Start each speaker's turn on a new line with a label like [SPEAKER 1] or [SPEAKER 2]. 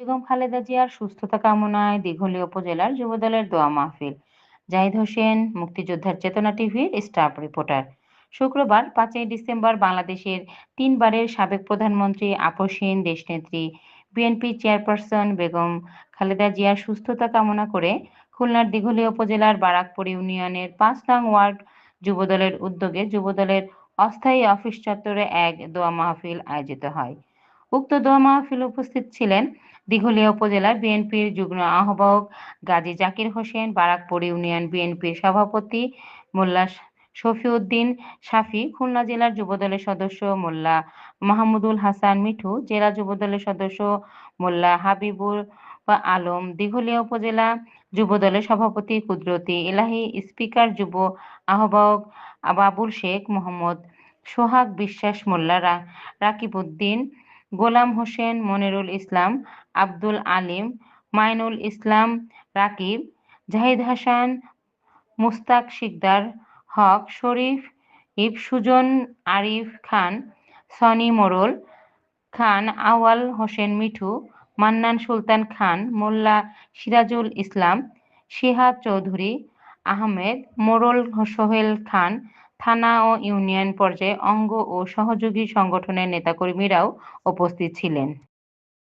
[SPEAKER 1] বেগম খালেদা জিয়ার সুস্থতা কামনায় দিঘলী উপজেলার যুবদলের দোয়া মাহফিল। জাহিদ হোসেন, মুক্তিযোদ্ধার চেতনা টিভির স্টাফ রিপোর্টার। শুক্রবার 5ই ডিসেম্বর বাংলাদেশের তিনবারের সাবেক প্রধানমন্ত্রী, আপসহীন দেশনেত্রী, বিএনপি চেয়ারপারসন বেগম খালেদা জিয়ার সুস্থতা কামনা করে খুলনার দিঘলী উপজেলার বারাকপুর ইউনিয়নের ৫ নং ওয়ার্ড যুবদলের উদ্যোগে যুবদলের অস্থায়ী অফিস চত্বরে এক দোয়া মাহফিল আয়োজিত হয়। উক্ত দোয়া মাহফিলে উপস্থিত ছিলেন দিঘলিয়া উপজেলা বিএনপির যুগ্ম আহ্বায়ক গাজী জাকির হোসেন, বারাকপুর ইউনিয়ন বিএনপির সভাপতি মোল্লা শফিউদ্দিন শাফি, খুলনা জেলার যুবদলের সদস্য মোল্লা মাহমুদুল হাসান মিঠু, জেলা যুবদলের সদস্য মোল্লা হাবিবুল আলম, দিঘলিয়া উপজেলা যুবদলের সভাপতি কুদরতি এলাহী, স্পিকার যুব আহ্বায়ক বাবুল শেখ, মোহাম্মদ সোহাগ বিশ্বাস, মোল্লা রাকিবউদ্দিন, গোলাম হোসেন, মনিরুল ইসলাম, আব্দুল আলিম, মাইনুল ইসলাম রাকিব, জাহিদ হাসান, মুস্তাক শিকদার হক, শরীফ সুজন, আরিফ খান, সনি মোড়ল খান, আওয়াল হোসেন মিঠু, মান্নান সুলতান খান, মোল্লা সিরাজুল ইসলাম, শিহাব চৌধুরী, আহমেদ, মোড়ল সোহেল খান, থানা ও ইউনিয়ন পর্যায়ে অঙ্গ ও সহযোগী সংগঠনের নেতাকর্মীরাও উপস্থিত ছিলেন।